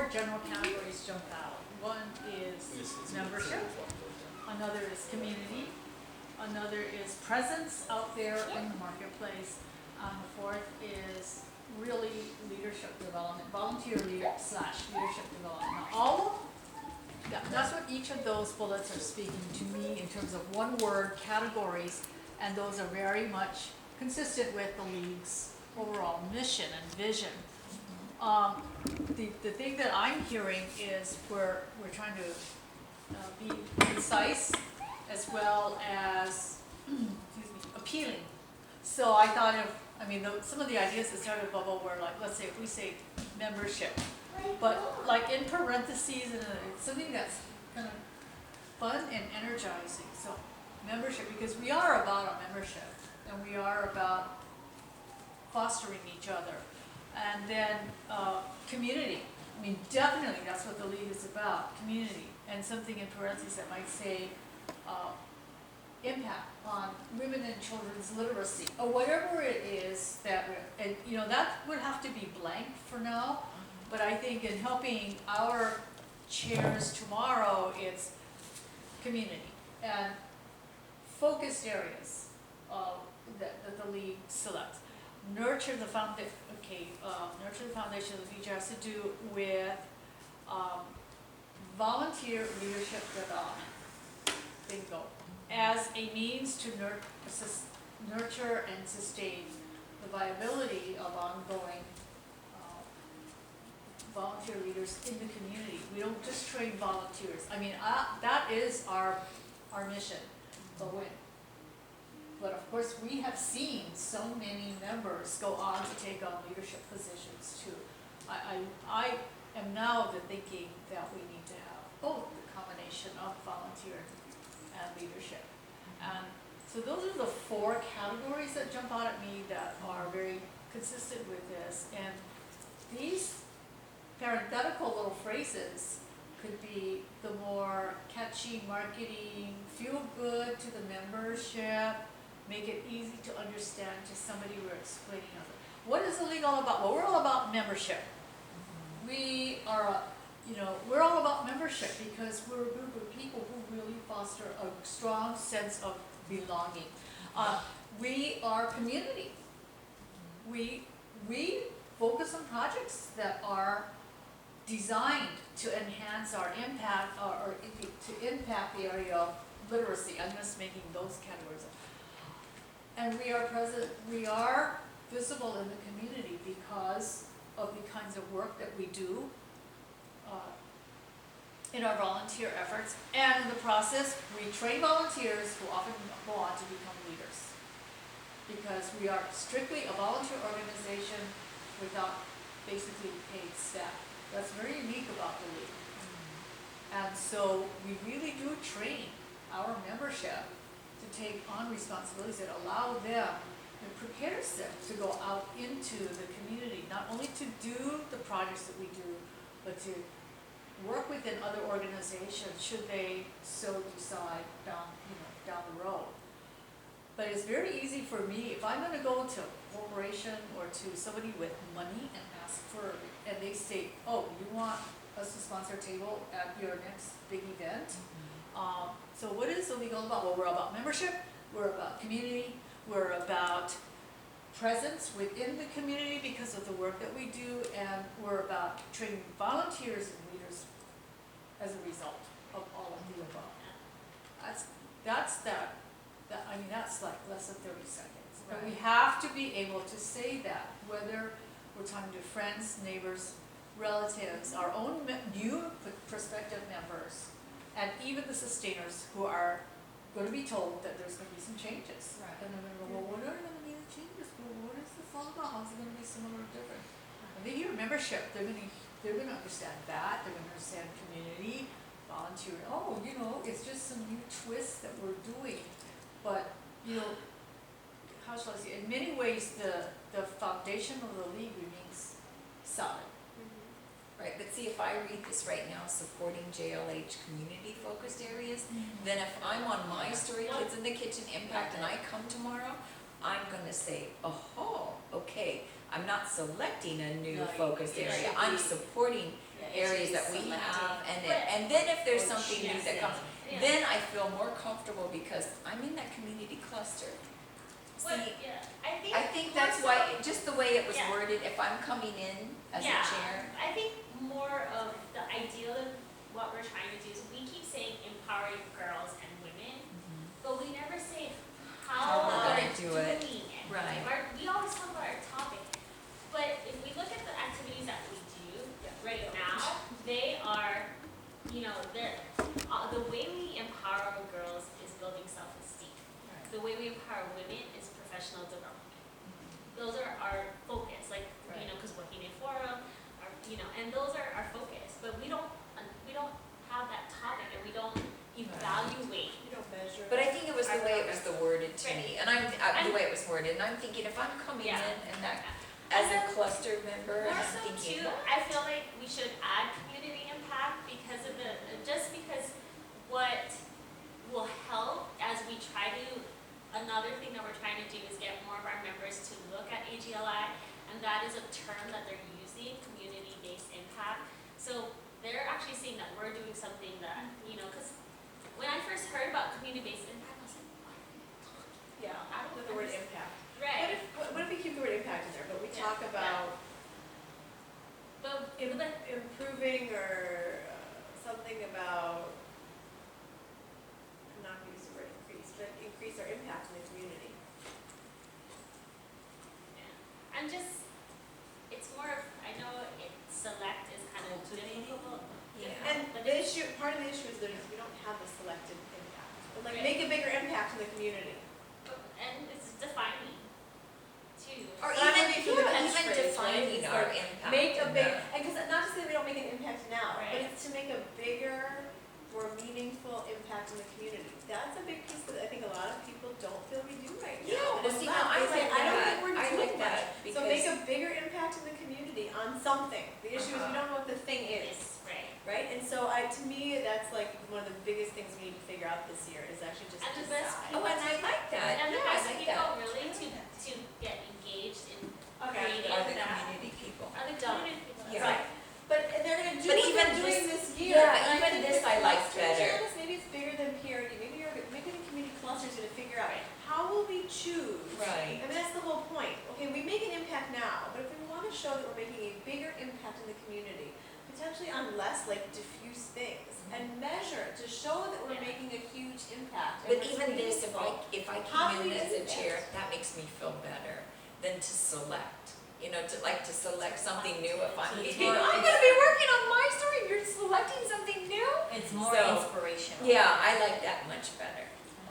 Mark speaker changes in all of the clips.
Speaker 1: four general categories jump out. One is membership, another is community, another is presence out there in the marketplace, and the fourth is really leadership development, volunteer leadership development. Now, all of that's what each of those bullets are speaking to me in terms of one word categories, and those are very much consistent with the League's overall mission and vision. The thing that I'm hearing is we're trying to be concise as well as appealing. So I thought some of the ideas that started bubble were like, let's say if we say membership, but like in parentheses and something that's kind of fun and energizing. So membership, because we are about a membership and we are about fostering each other. And then community. I mean, definitely that's what the League is about, community. And something in parentheses that might say impact on women and children's literacy, or whatever it is that and that would have to be blank for now. But I think in helping our chairs tomorrow, it's community and focused areas that the League selects. Nurture the foundation. Okay, nurture the foundation of the future has to do with volunteer leadership development. Bingo. As a means to nurture and sustain the viability of ongoing volunteer leaders in the community. We don't just train volunteers. I mean, that is our mission. But of course, we have seen so many members go on to take on leadership positions too. I am now of the thinking that we need to have both the combination of volunteer and leadership. And so those are the four categories that jump out at me that are very consistent with this. And these parenthetical little phrases could be the more catchy marketing, feel good to the membership, make it easy to understand to somebody we're explaining of it. What is the League all about? Well, we're all about membership. We are, we're all about membership because we're a group of people who really foster a strong sense of belonging. We are community. We focus on projects that are designed to enhance our impact or to impact the area of literacy. I'm just making those categories up. And we are visible in the community because of the kinds of work that we do in our volunteer efforts. And in the process, we train volunteers who often go on to become leaders. Because we are strictly a volunteer organization without basically paid staff. That's very unique about the League. And so we really do train our membership to take on responsibilities that allow them and prepares them to go out into the community, not only to do the projects that we do, but to work within other organizations should they so decide down the road. But it's very easy for me, if I'm going to go to a corporation or to somebody with money and ask for, and they say, oh, you want us to sponsor a table at your next big event? So what is the League all about? Well, we're about membership, we're about community, we're about presence within the community because of the work that we do, and we're about training volunteers and leaders as a result of all of the above. That's like less than 30 seconds. Right. But we have to be able to say that, whether we're talking to friends, neighbors, relatives, our own new prospective members, and even the sustainers who are going to be told that there's going to be some changes. Right. And they're going to go, well, what are going to be the changes? Well, what is this all about? How's it going to be similar or different? When they hear membership, they're going to understand that. They're going to understand community, volunteer. Oh, it's just some new twist that we're doing. But, how shall I say? In many ways, the foundation of the League remains solid.
Speaker 2: Right, but see, if I read this right now, supporting JLH community-focused areas, then if I'm on my story, Kids in the Kitchen Impact, and I come tomorrow, I'm going to say, oh, okay, I'm not selecting a new focused area. I'm supporting areas that we
Speaker 3: selecting.
Speaker 2: have,
Speaker 4: But-
Speaker 2: and then if there's
Speaker 3: Or
Speaker 2: something new that
Speaker 3: choosing.
Speaker 2: comes,
Speaker 4: Yeah.
Speaker 2: then I feel more comfortable because I'm in that community cluster.
Speaker 4: What,
Speaker 2: See,
Speaker 4: yeah,
Speaker 2: I think
Speaker 4: more
Speaker 2: that's
Speaker 4: so-
Speaker 2: why, just the way it was
Speaker 4: Yeah.
Speaker 2: worded, if I'm coming in as a
Speaker 4: Yeah.
Speaker 2: chair.
Speaker 4: I think more of the ideal of what we're trying to do is we keep saying empowering girls and women, but we never say
Speaker 2: How
Speaker 4: how
Speaker 2: we're
Speaker 4: we're
Speaker 2: gonna do
Speaker 4: doing
Speaker 2: it.
Speaker 4: it.
Speaker 2: Right.
Speaker 4: We always talk about our topic, but if we look at the activities that we do right now, they are, they're, the way we empower girls is building self-esteem. The way we empower women is professional development. Those are our focus, like, because Wahine Forum, and those are our focus, but we don't have that topic and we don't evaluate.
Speaker 1: You don't measure.
Speaker 2: But I think it was the way it was worded to me, and the
Speaker 4: And-
Speaker 2: way it was worded, and I'm thinking, if I'm coming in
Speaker 4: Yeah.
Speaker 2: and that, as a cluster member, and
Speaker 4: More
Speaker 2: I'm
Speaker 4: so
Speaker 2: thinking,
Speaker 4: too, I feel like we should add community impact because of because what will help as we try to, another thing that we're trying to do is get more of our members to look at AGLI, and that is a term that they're using, community-based impact. So they're actually seeing that we're doing something that, because when I first heard about community-based impact, I was like, what?
Speaker 1: Yeah,
Speaker 4: I don't
Speaker 1: with the word
Speaker 4: understand.
Speaker 1: impact.
Speaker 4: Right.
Speaker 1: What if we keep the word impact in there, but we
Speaker 4: Yeah,
Speaker 1: talk about
Speaker 4: But,
Speaker 1: improving or something about, I'm not gonna use the word increase, but increase our impact in the community.
Speaker 4: yeah. I'm just, it's more of, I know select is kind of difficult.
Speaker 2: Yeah.
Speaker 1: And
Speaker 4: But
Speaker 1: the
Speaker 4: it's-
Speaker 1: issue, part of the issue is that we don't have the selected impact. But like,
Speaker 4: Right.
Speaker 1: make a bigger impact in the community.
Speaker 4: And it's defining too.
Speaker 2: or
Speaker 1: But I'm
Speaker 2: even,
Speaker 1: looking for the
Speaker 2: even
Speaker 1: catchphrase,
Speaker 2: defining
Speaker 1: right?
Speaker 2: our
Speaker 1: It's
Speaker 2: impact.
Speaker 1: Make a
Speaker 2: and
Speaker 1: big,
Speaker 2: the-
Speaker 1: and because not to say that we don't make an impact now, but
Speaker 4: Right.
Speaker 1: it's to make a bigger, more meaningful impact in the community. That's a big piece that I think a lot of people don't feel we do right now.
Speaker 2: Yeah,
Speaker 1: And
Speaker 2: well,
Speaker 1: it's
Speaker 2: see,
Speaker 1: not-
Speaker 2: now I
Speaker 1: it's
Speaker 2: like
Speaker 1: I don't
Speaker 2: that.
Speaker 1: think we're
Speaker 2: I
Speaker 1: doing
Speaker 2: like
Speaker 1: much.
Speaker 2: that
Speaker 1: So make
Speaker 2: because-
Speaker 1: a bigger impact in the community on something. The issue is we don't know what the thing is,
Speaker 4: Right.
Speaker 1: right? And so to me, that's like one of the biggest things we need to figure out this year is actually just
Speaker 4: And the best
Speaker 1: decide.
Speaker 2: Oh, and I like that,
Speaker 4: And the
Speaker 2: yeah, I
Speaker 4: best
Speaker 2: like
Speaker 4: people
Speaker 2: that.
Speaker 4: really to get engaged in
Speaker 1: Okay.
Speaker 4: creating
Speaker 2: Are the
Speaker 4: that
Speaker 2: community people.
Speaker 4: are the community people.
Speaker 2: Yeah.
Speaker 1: Right. But they're gonna do
Speaker 2: But
Speaker 1: what
Speaker 2: even
Speaker 1: they're doing
Speaker 2: this-
Speaker 1: this year.
Speaker 2: yeah,
Speaker 1: And
Speaker 2: even
Speaker 1: think
Speaker 2: this
Speaker 1: the
Speaker 2: I like
Speaker 1: cluster
Speaker 2: better.
Speaker 1: channels, maybe it's bigger than PRD, maybe the community cluster is gonna figure out,
Speaker 4: Right.
Speaker 1: how will we choose?
Speaker 2: Right.
Speaker 1: I mean, that's the whole point. Okay, we make an impact now, but if we wanna show that we're making a bigger impact in the community, potentially on less like diffuse things, and measure to show that we're
Speaker 4: Yeah.
Speaker 1: making a huge impact. and
Speaker 2: But
Speaker 1: it's
Speaker 2: even this, if I
Speaker 1: How
Speaker 2: came
Speaker 1: do
Speaker 2: in
Speaker 1: we
Speaker 2: as
Speaker 1: do
Speaker 2: a
Speaker 1: that?
Speaker 2: chair, that makes me feel better than to select. To select something new if I'm,
Speaker 3: So it's
Speaker 2: I'm
Speaker 3: more-
Speaker 2: gonna be working on my story, you're selecting something new?
Speaker 3: It's more
Speaker 2: So,
Speaker 3: inspirational.
Speaker 2: Yeah, I like that much better.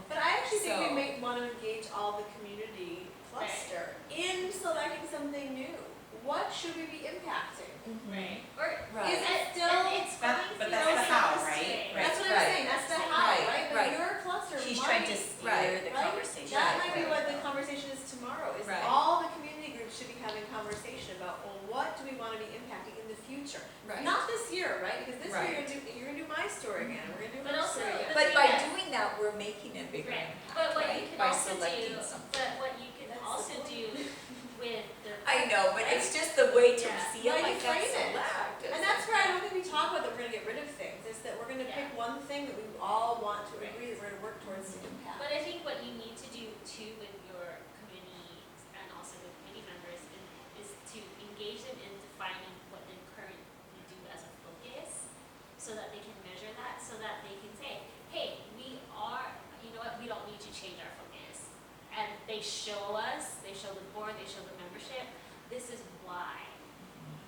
Speaker 1: But I actually think we
Speaker 2: So-
Speaker 1: may wanna engage all the community cluster in selecting something new. What should we be impacting?
Speaker 4: Right. Or
Speaker 2: Right.
Speaker 1: Is it
Speaker 4: and
Speaker 1: still?
Speaker 4: it's funny,
Speaker 5: But
Speaker 4: you
Speaker 5: that's
Speaker 4: know,
Speaker 5: the how,
Speaker 4: it's
Speaker 5: right?
Speaker 4: interesting.
Speaker 1: That's what I'm
Speaker 2: Right.
Speaker 1: saying, that's the how,
Speaker 2: Right,
Speaker 1: right? But
Speaker 2: right.
Speaker 1: your cluster
Speaker 3: She's
Speaker 1: might,
Speaker 3: trying to steer
Speaker 2: Right,
Speaker 3: the
Speaker 1: right?
Speaker 3: conversation.
Speaker 1: That might be
Speaker 2: Right.
Speaker 1: what the conversation is tomorrow, is
Speaker 2: Right.
Speaker 1: all the community groups should be having conversation about, well, what do we wanna be impacting in the future?
Speaker 2: Right.
Speaker 1: Not this year, right? Because this year
Speaker 2: Right.
Speaker 1: you're gonna do my story again, we're gonna do
Speaker 4: But
Speaker 1: her
Speaker 4: also
Speaker 1: story again.
Speaker 4: the
Speaker 2: But
Speaker 4: thing
Speaker 2: by
Speaker 4: that-
Speaker 2: doing that, we're making a bigger
Speaker 4: Right.
Speaker 2: impact,
Speaker 4: But what you
Speaker 2: right?
Speaker 4: can
Speaker 2: By
Speaker 4: also
Speaker 2: selecting
Speaker 4: do,
Speaker 2: something.
Speaker 4: but what you can
Speaker 1: That's the
Speaker 4: also
Speaker 1: point.
Speaker 4: do with the.
Speaker 2: I know, but it's just the way to
Speaker 4: Yeah.
Speaker 2: see it
Speaker 1: Right,
Speaker 2: like
Speaker 1: you
Speaker 2: that,
Speaker 1: frame it.
Speaker 2: select.
Speaker 1: And that's where I don't think we talk about that we're gonna get rid of things, is that we're gonna pick
Speaker 4: Yeah.
Speaker 1: one thing that we all want to
Speaker 4: Right.
Speaker 1: agree that we're gonna work towards to impact.
Speaker 4: But I think what you need to do too with your community and also with committee members is to engage them in defining what they currently do as a focus, so that they can measure that, so that they can say, hey, we are, you know what, we don't need to change our focus. And they show us, they show the board, they show the membership, this is why.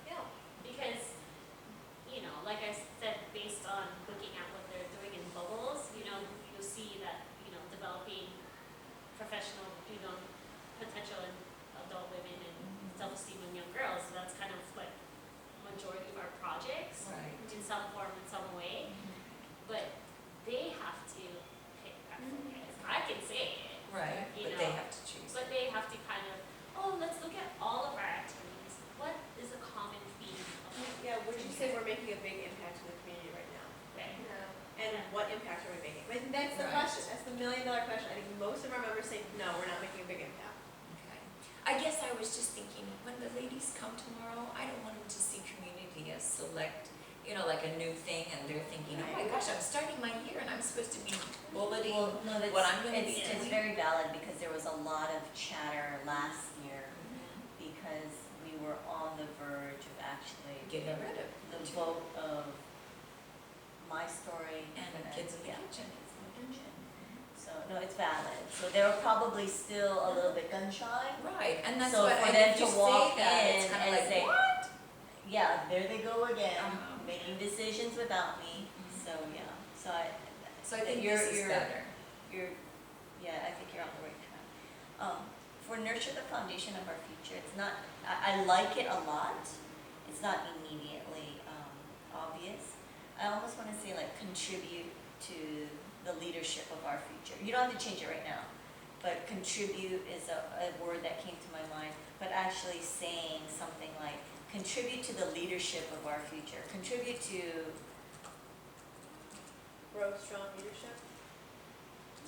Speaker 1: Yeah.
Speaker 4: Because, like I said, based on looking at what they're doing in bubbles, you'll see that, developing professional, potential in adult women and self-esteem in young girls, that's kind of like majority of our projects
Speaker 2: Right.
Speaker 4: in some form, in some way, but they have to pick that focus. I can say it,
Speaker 2: Right,
Speaker 4: you
Speaker 2: but they
Speaker 4: know,
Speaker 2: have to choose.
Speaker 4: but they have to kind of, let's look at all of our activities. What is a common theme of
Speaker 1: Yeah, would you say we're making a big impact in the community right now?
Speaker 4: right?
Speaker 1: And what impact are we making? I think that's the
Speaker 2: Right.
Speaker 1: question, that's the million-dollar question. I think most of our members say, no, we're not making a big impact.
Speaker 2: Okay. I guess I was just thinking, when the ladies come tomorrow, I don't want them to see community as select you know, like a new thing and they're thinking, oh my gosh, I'm starting my year and I'm supposed to be bulleting
Speaker 3: Well, no,
Speaker 2: what I'm gonna be
Speaker 3: it's
Speaker 2: doing.
Speaker 3: very valid because there was a lot of chatter last year because we were on the verge of actually
Speaker 2: Getting rid of
Speaker 3: the vote of my story
Speaker 2: and
Speaker 3: then,
Speaker 2: kids in the
Speaker 3: yeah,
Speaker 2: kitchen.
Speaker 3: Kids in the kitchen. So, no, it's valid. So they were probably still a little bit gun shy.
Speaker 2: Right, and that's
Speaker 3: So
Speaker 2: what,
Speaker 3: for
Speaker 2: and
Speaker 3: them
Speaker 2: if you
Speaker 3: to
Speaker 2: say
Speaker 3: walk
Speaker 2: that, it's
Speaker 3: in
Speaker 2: kinda
Speaker 3: and
Speaker 2: like,
Speaker 3: say,
Speaker 2: what?
Speaker 3: Yeah, there they go again,
Speaker 2: Uh-huh.
Speaker 3: making decisions without me. So, yeah, so
Speaker 2: So I think
Speaker 3: you're-
Speaker 2: this is
Speaker 3: you're-
Speaker 2: better.
Speaker 3: yeah, I think you're on the right track. For nurture the foundation of our future, it's not, I like it a lot. It's not immediately obvious. I almost want to say like contribute to the leadership of our future. You don't have to change it right now, but contribute is a word that came to my mind. But actually saying something like contribute to the leadership of our future. Contribute to,
Speaker 5: Grow strong leadership.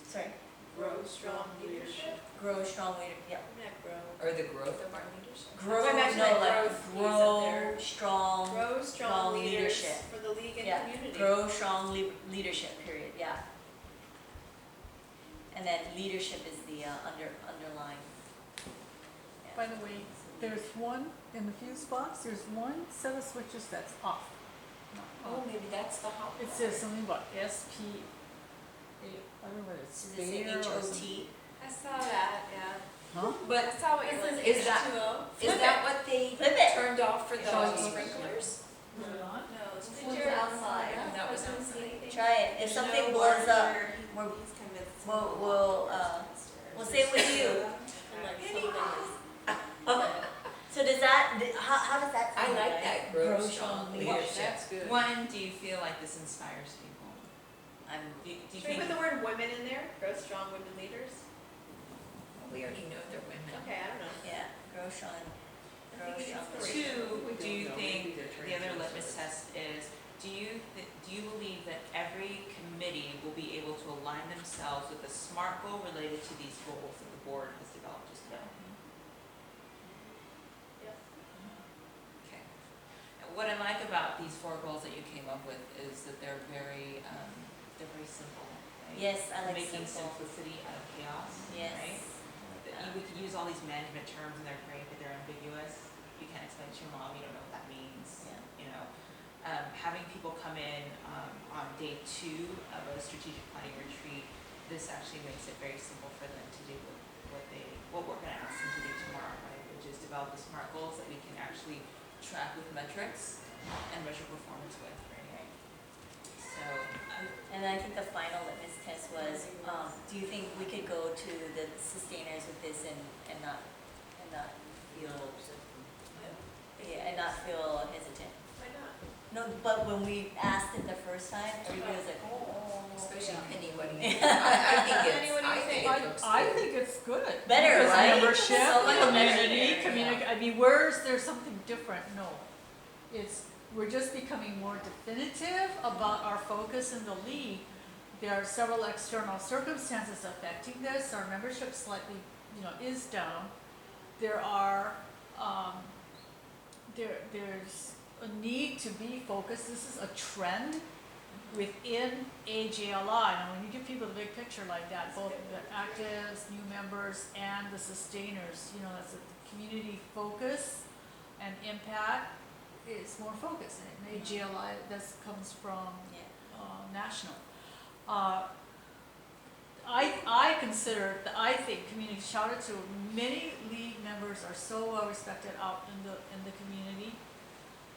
Speaker 3: sorry,
Speaker 5: Grow strong leadership.
Speaker 3: grow strong leader, yeah.
Speaker 5: Not grow.
Speaker 2: Or the growth of our leadership.
Speaker 3: Grow,
Speaker 5: I'm actually
Speaker 3: no,
Speaker 5: like
Speaker 3: like
Speaker 5: growth piece up
Speaker 3: grow
Speaker 5: there.
Speaker 3: strong,
Speaker 5: Grow strong leaders
Speaker 3: leadership.
Speaker 5: for the league and
Speaker 3: Yeah,
Speaker 5: community.
Speaker 3: grow strong leadership, period, yeah. And then leadership is the underlying. Yeah.
Speaker 1: By the way, there's one, in the fuse box, there's one set of switches that's off. Not
Speaker 2: Oh,
Speaker 1: on.
Speaker 2: maybe that's the hot
Speaker 1: It
Speaker 2: water.
Speaker 1: says something about SP, I don't know what it's.
Speaker 3: Does it say
Speaker 1: Spear or
Speaker 3: HOT?
Speaker 5: I saw that, yeah.
Speaker 1: Huh?
Speaker 2: But
Speaker 5: I saw what
Speaker 2: It
Speaker 5: you're
Speaker 2: says
Speaker 5: looking
Speaker 2: is that-
Speaker 5: H2O.
Speaker 2: is that what they
Speaker 3: Flip it.
Speaker 2: turned off for
Speaker 1: So
Speaker 2: the
Speaker 1: it's-
Speaker 2: sprinklers?
Speaker 1: Put it on?
Speaker 5: No, it's
Speaker 3: Did you- outside.
Speaker 2: That was outside.
Speaker 3: Try it, if something blows up, we'll say it with you. So does that, how does that
Speaker 2: I
Speaker 3: sound?
Speaker 2: like
Speaker 3: guys?
Speaker 2: that grow strong leadership.
Speaker 5: That's good.
Speaker 6: One, do you feel like this inspires people?
Speaker 3: I'm,
Speaker 6: Do you
Speaker 5: Should we
Speaker 6: think?
Speaker 5: put the word women in there? Grow strong women leaders?
Speaker 2: We already know they're women.
Speaker 5: Okay, I don't know.
Speaker 3: yeah, grow strong, grow
Speaker 5: think it's
Speaker 3: strong.
Speaker 5: inspirational.
Speaker 6: Two, do you think, the other litmus test is, do you believe that every committee will be able to align themselves with a SMART goal related to these goals that the board has developed just now? Okay. And what I like about these 4 goals that you came up with is that they're very simple, right?
Speaker 3: Yes, I like
Speaker 6: Making
Speaker 3: simple.
Speaker 6: simplicity out of chaos,
Speaker 3: Yes.
Speaker 6: right? We could use all these management terms and they're great, but they're ambiguous. You can't explain to your mom, you don't know what that means,
Speaker 3: Yeah.
Speaker 6: you know. Having people come in on day 2 of a strategic planning retreat, this actually makes it very simple for them to do what we're gonna ask them to do tomorrow, right? Which is develop the SMART goals that we can actually track with metrics and measure performance with, right? So,
Speaker 3: And I think the final litmus test was, do you think we could go to the sustainers with this and not feel, and not feel hesitant?
Speaker 5: Why not?
Speaker 3: No, but when we asked it the first time, everybody was like, oh.
Speaker 2: Especially
Speaker 3: yeah.
Speaker 2: Penny, what do you think? I think
Speaker 5: Penny, what do you
Speaker 2: I think
Speaker 5: think?
Speaker 2: it looks
Speaker 1: I
Speaker 2: good.
Speaker 1: think it's good.
Speaker 3: Better,
Speaker 1: Because
Speaker 3: right?
Speaker 1: membership,
Speaker 3: So much
Speaker 1: community,
Speaker 3: better,
Speaker 1: I mean, where's there something different? No. We're just becoming more definitive about our focus in the league. There are several external circumstances affecting this. Our membership slightly, is down. There are, there's a need to be focused. This is a trend within AJLI. Now, when you give people the big picture like that, both the actives, new members, and the sustainers, that's a community focus and impact is more focused. And AJLI, this comes from
Speaker 3: Yeah.
Speaker 1: national. I think community, shout out to many league members are so well respected out in the community.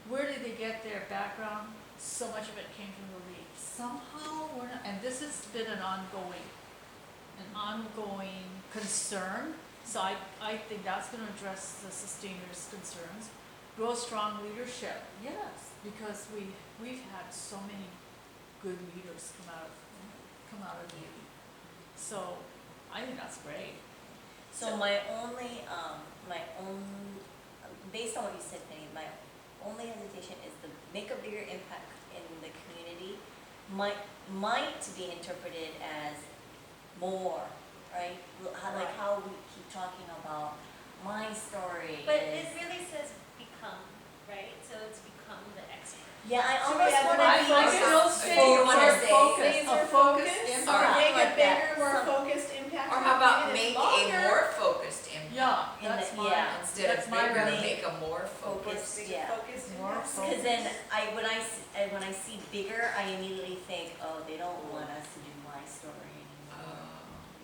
Speaker 1: Where did they get their background? So much of it came from the league. Somehow we're not, and this has been an ongoing concern. So I think that's gonna address the sustainers' concerns. Grow strong leadership, yes, because we've had so many good leaders come out of the league. So I think that's great.
Speaker 3: So my only, based on what you said, Penny, my only hesitation is to make a bigger impact in the community might be interpreted as more, right? Like how we keep talking about my story
Speaker 4: But
Speaker 3: is.
Speaker 4: it really says become, right? So it's become the expert.
Speaker 3: Yeah, I
Speaker 5: So
Speaker 3: almost
Speaker 5: yeah,
Speaker 3: wanna
Speaker 5: I
Speaker 3: be
Speaker 5: still
Speaker 2: say
Speaker 5: say
Speaker 2: you wanna
Speaker 5: more
Speaker 2: say
Speaker 5: focused,
Speaker 1: laser
Speaker 5: a
Speaker 1: focused
Speaker 5: focus,
Speaker 1: impact.
Speaker 5: or make
Speaker 3: Like
Speaker 5: it bigger,
Speaker 3: that.
Speaker 5: more
Speaker 3: Some-
Speaker 5: focused impact.
Speaker 2: Or how about
Speaker 5: and
Speaker 2: make
Speaker 5: longer.
Speaker 2: a more focused impact?
Speaker 1: Yeah,
Speaker 3: In
Speaker 1: that's
Speaker 3: the-
Speaker 1: my,
Speaker 3: yeah.
Speaker 2: Instead
Speaker 1: that's
Speaker 2: of
Speaker 1: my
Speaker 2: bigger,
Speaker 1: recommendation.
Speaker 2: make a more focused.
Speaker 3: Focused,
Speaker 5: Make
Speaker 3: yeah.
Speaker 5: it focused
Speaker 1: More
Speaker 5: impact.
Speaker 1: focused.
Speaker 3: Cause then when I see bigger, I immediately think, oh, they don't want us to do my story anymore,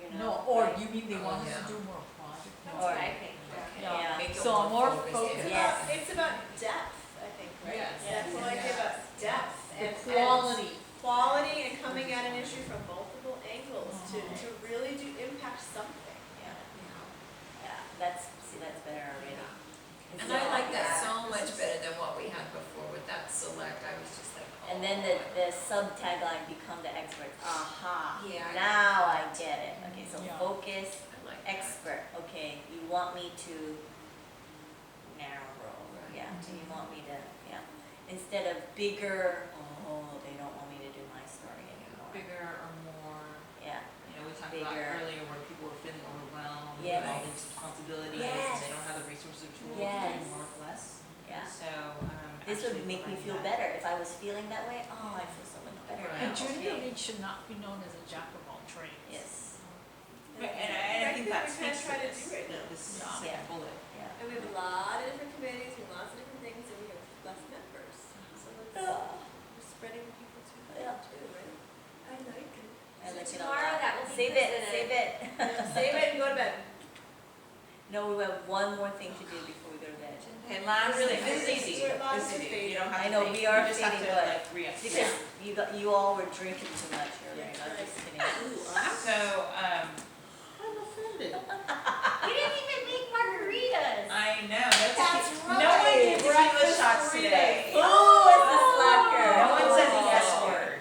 Speaker 3: you know?
Speaker 1: No, or
Speaker 3: like-
Speaker 1: you mean they want us
Speaker 2: yeah.
Speaker 1: to do more project?
Speaker 5: That's
Speaker 3: Or-
Speaker 5: what I think.
Speaker 2: Okay.
Speaker 3: Yeah.
Speaker 2: Make it
Speaker 1: So more
Speaker 2: focused
Speaker 1: focused.
Speaker 5: It's
Speaker 2: impact.
Speaker 3: Yes.
Speaker 5: it's about depth, I think, right?
Speaker 1: Yes.
Speaker 5: That's what I
Speaker 2: Yes.
Speaker 5: give us, depth
Speaker 1: The
Speaker 5: and
Speaker 1: quality.
Speaker 5: quality and coming at an issue from multiple angles to
Speaker 1: Uh-huh.
Speaker 5: really do impact something.
Speaker 3: Yeah,
Speaker 2: Yeah.
Speaker 3: yeah, that's better already.
Speaker 2: And
Speaker 3: It's
Speaker 2: I
Speaker 3: not
Speaker 2: like that
Speaker 3: that.
Speaker 2: so much better than what we had before with that select, I was just like, oh.
Speaker 3: And then the sub tagline, become the expert, aha,
Speaker 2: Yeah, I-
Speaker 3: now I get it, okay, so
Speaker 1: Yeah.
Speaker 3: focus,
Speaker 2: I like that.
Speaker 3: expert, okay, you want me to narrow,
Speaker 2: Right.
Speaker 3: yeah, so you want me to, yeah, instead of bigger, oh, they don't want me to do my story anymore,
Speaker 6: Bigger or more,
Speaker 3: yeah,
Speaker 6: you know, we talked about
Speaker 3: Bigger.
Speaker 6: earlier where people were feeling overwhelmed
Speaker 3: Yes.
Speaker 6: with all these responsibilities and
Speaker 3: Yes.
Speaker 6: they don't have the resources or tools to
Speaker 3: Yes.
Speaker 6: do more with less.
Speaker 3: yeah.
Speaker 6: So,
Speaker 3: This
Speaker 6: actually
Speaker 3: would make me
Speaker 6: providing
Speaker 3: feel
Speaker 6: that.
Speaker 3: better, if I was feeling that way, oh, I feel so much better
Speaker 2: Right.
Speaker 1: And
Speaker 3: now,
Speaker 1: junior
Speaker 3: okay.
Speaker 1: league should not be known as a jack of all trades.
Speaker 3: Yes,
Speaker 6: Right, and I think that
Speaker 5: Exactly what we
Speaker 6: speaks to
Speaker 5: try to
Speaker 6: this,
Speaker 5: do right now.
Speaker 6: this
Speaker 1: Yeah.
Speaker 6: second bullet.
Speaker 3: yeah.
Speaker 5: And we have a lot of different committees, we have lots of different things, and we have less members. So we're spreading people too
Speaker 3: Yeah.
Speaker 5: thin too, right? I like it.
Speaker 3: I like it a
Speaker 4: Tomorrow
Speaker 3: lot.
Speaker 4: that will be
Speaker 3: Save it,
Speaker 4: presented.
Speaker 3: save it.
Speaker 5: Save it and go to bed.
Speaker 3: No, we have one more thing to do before we go to bed.
Speaker 6: Okay, last
Speaker 5: Really
Speaker 6: thing, this is
Speaker 5: fading.
Speaker 6: easy,
Speaker 5: We're lots
Speaker 6: this is
Speaker 5: of
Speaker 6: easy,
Speaker 5: fading.
Speaker 6: you don't have
Speaker 3: I
Speaker 6: to
Speaker 3: know,
Speaker 6: think,
Speaker 3: we are
Speaker 6: you just have
Speaker 3: fading,
Speaker 6: to
Speaker 3: but
Speaker 6: like re-up.
Speaker 3: Because you all were drinking too much earlier, not just kidding.
Speaker 6: So,
Speaker 5: I'm offended.
Speaker 4: We didn't even make margaritas.
Speaker 6: I know, that's,
Speaker 5: That's
Speaker 6: no one
Speaker 5: right.
Speaker 6: did tequila
Speaker 5: Breakfast
Speaker 6: shots
Speaker 5: burrito.
Speaker 6: today.
Speaker 3: Who is the slacker?
Speaker 6: No one said the
Speaker 3: Oh.
Speaker 6: S word.